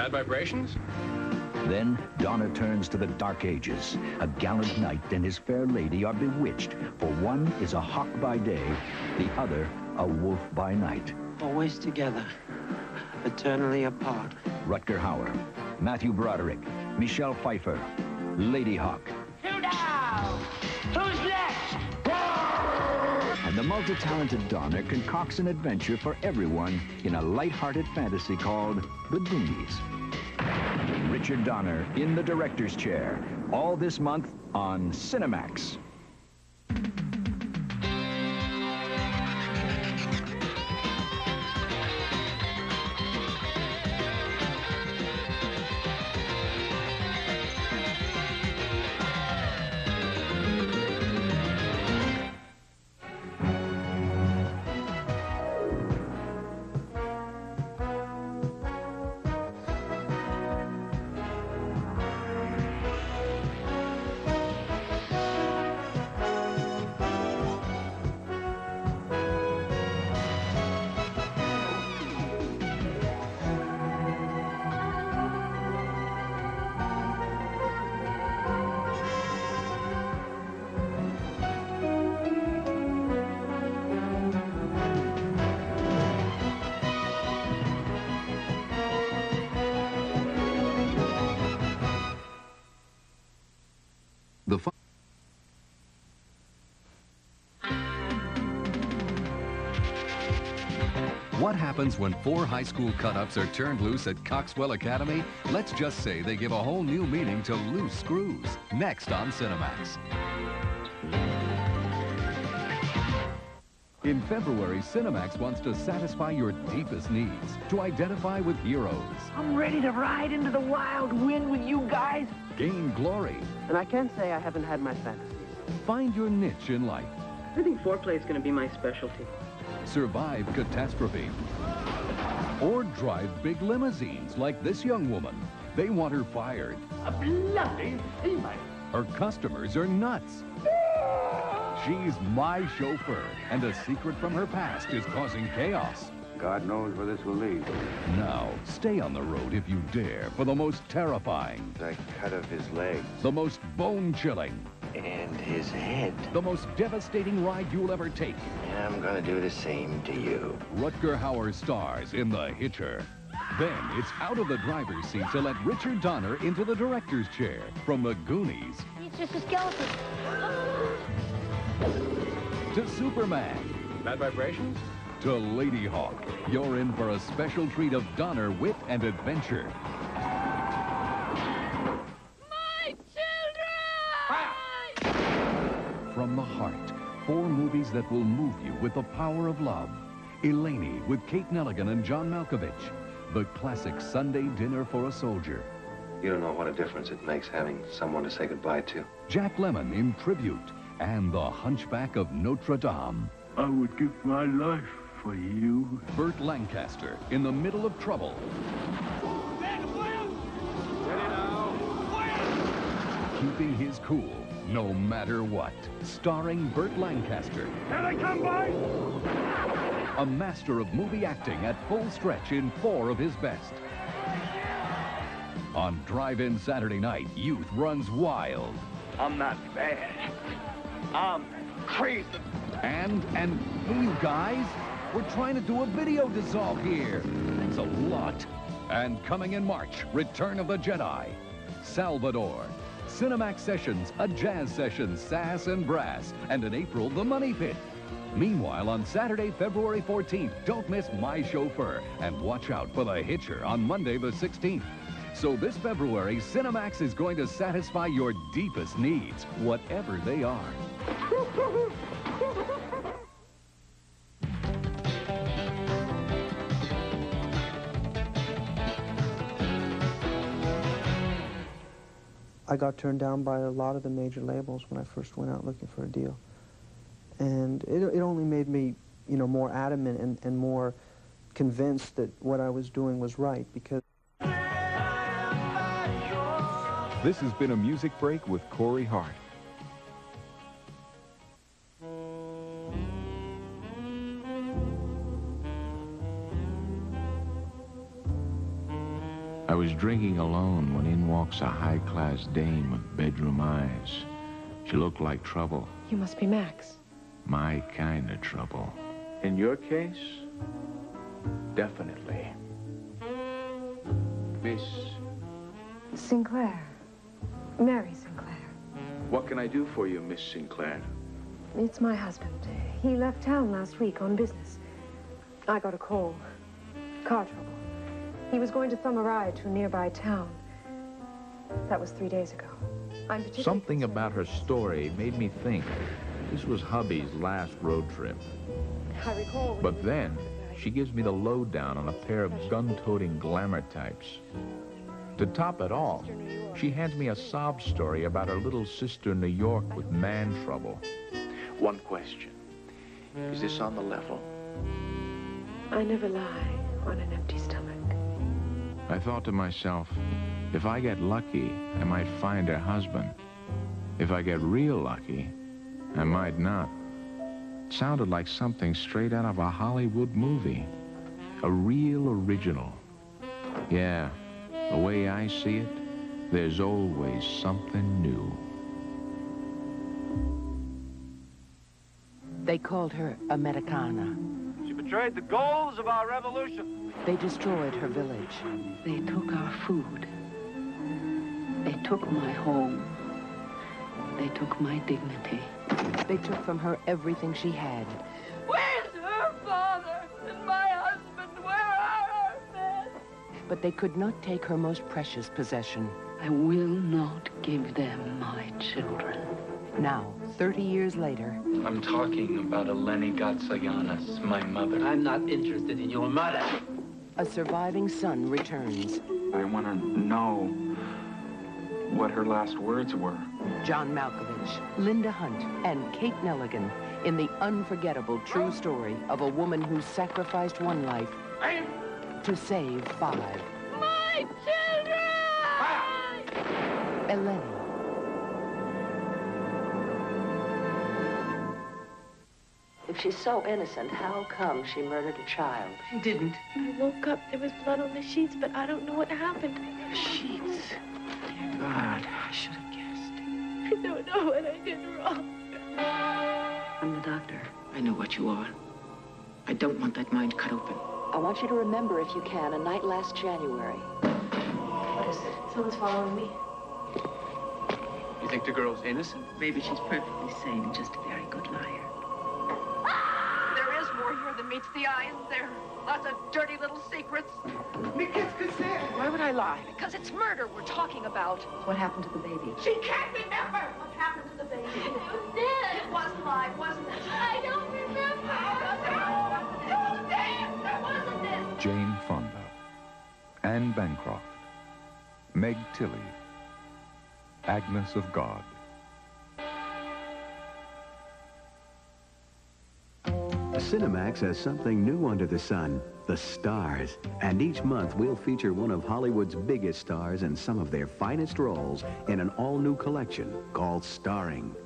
Bad vibrations? Then Donner turns to the Dark Ages. A gallant knight and his fair lady are bewitched, for one is a hawk by day, the other a wolf by night. Always together, eternally apart. Rutger Hauer, Matthew Broderick, Michelle Pfeiffer, Lady Hawk. Two down! Who's next? And the multi-talented Donner concocts an adventure for everyone in a light-hearted fantasy called The Goonies. Richard Donner in the director's chair, all this month on CINEMAX. What happens when 4 high school cut-ups are turned loose at Coxwell Academy? Let's just say they give a whole new meaning to loose screws. Next on CINEMAX. In February, CINEMAX wants to satisfy your deepest needs, to identify with heroes. I'm ready to ride into the wild wind with you guys. Gain glory. And I can't say I haven't had my fantasies. Find your niche in life. I think foreplay is going to be my specialty. Survive catastrophe. Or drive big limousines like this young woman. They want her fired. A bloody female. Her customers are nuts. She's my chauffeur, and a secret from her past is causing chaos. God knows where this will lead. Now, stay on the road if you dare for the most terrifying, The cut of his legs. the most bone-chilling, And his head. the most devastating ride you'll ever take. And I'm gonna do the same to you. Rutger Hauer stars in The Hitcher. Then it's out of the driver's seat to let Richard Donner into the director's chair from The Goonies It's just a skeleton. to Superman Bad vibrations? to Lady Hawk. You're in for a special treat of Donner wit and adventure. My children! From the heart, 4 movies that will move you with the power of love. Eleni with Kate Nelligan and John Malkovich. The classic Sunday dinner for a soldier. You don't know what a difference it makes having someone to say goodbye to. Jack Lemmon in Tribute. And The Hunchback of Notre Dame. I would give my life for you. Burt Lancaster in the middle of trouble. Keeping his cool no matter what. Starring Burt Lancaster. Can I come by? A master of movie acting at full stretch in 4 of his best. On Drive-In Saturday night, youth runs wild. I'm not bad. I'm crazy. And hey, you guys, we're trying to do a video dissolve here. It's a lot. And coming in March, Return of the Jedi. Salvador. CINEMAX Sessions, a jazz session, sass and brass. And in April, The Money Pit. Meanwhile, on Saturday, February 14th, don't miss My Chauffeur. And watch out for The Hitcher on Monday the 16th. So this February, CINEMAX is going to satisfy your deepest needs, whatever they are. I got turned down by a lot of the major labels when I first went out looking for a deal. And it only made me, you know, more adamant and more convinced that what I was doing was right, because... This has been a music break with Corey Hart. I was drinking alone when in walks a high-class dame with bedroom eyes. She looked like trouble. You must be Max. My kind of trouble. In your case, definitely. Miss, Sinclair. Mary Sinclair. what can I do for you, Miss Sinclair? It's my husband. He left town last week on business. I got a call. Car trouble. He was going to thumb a ride to a nearby town. That was 3 days ago. I'm particularly Something about her story made me think this was hubby's last road trip. I recall. But then, she gives me the lowdown on a pair of gun-toting glamour types. To top it all, she hands me a sob story about her little sister in New York with man trouble. One question. Is this on the level? I never lie on an empty stomach. I thought to myself, if I get lucky, I might find her husband. If I get real lucky, I might not. It sounded like something straight out of a Hollywood movie. A real original. Yeah, the way I see it, there's always something new. They called her Americana. She betrayed the goals of our revolution. They destroyed her village. They took our food. They took my home. They took my dignity. They took from her everything she had. Where's her father and my husband? Where are our men? But they could not take her most precious possession. I will not give them my children. Now, 30 years later... I'm talking about Eleni Gatsayanas, my mother. I'm not interested in your mother. A surviving son returns. I want to know what her last words were. John Malkovich, Linda Hunt, and Kate Nelligan in the unforgettable true story of a woman who sacrificed one life to save 5. My children! Eleni. If she's so innocent, how come she murdered a child? She didn't. I woke up, there was blood on the sheets, but I don't know what happened. Sheets. Dear God, I should have guessed. I don't know what I did wrong. I'm the doctor. I know what you are. I don't want that mind cut open. I want you to remember, if you can, a night last January. What is it? Someone's following me. You think the girl's innocent? Maybe she's perfectly sane and just a very good liar. There is more here than meets the eye, isn't there? Lots of dirty little secrets. Why would I lie? Because it's murder we're talking about. What happened to the baby? She can't remember what happened to the baby. You did. It was live, wasn't it? I don't remember. Oh, damn, there wasn't it. Jane Fonda, Anne Bancroft, Meg Tilly, Agnes of God. CINEMAX has something new under the sun, the stars. And each month we'll feature one of Hollywood's biggest stars and some of their finest roles in an all-new collection called Starring.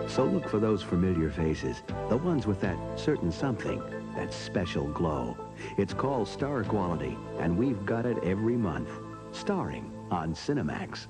So look for those familiar faces, the ones with that certain something, that special glow. It's called Star Quality, and we've got it every month. Starring on CINEMAX.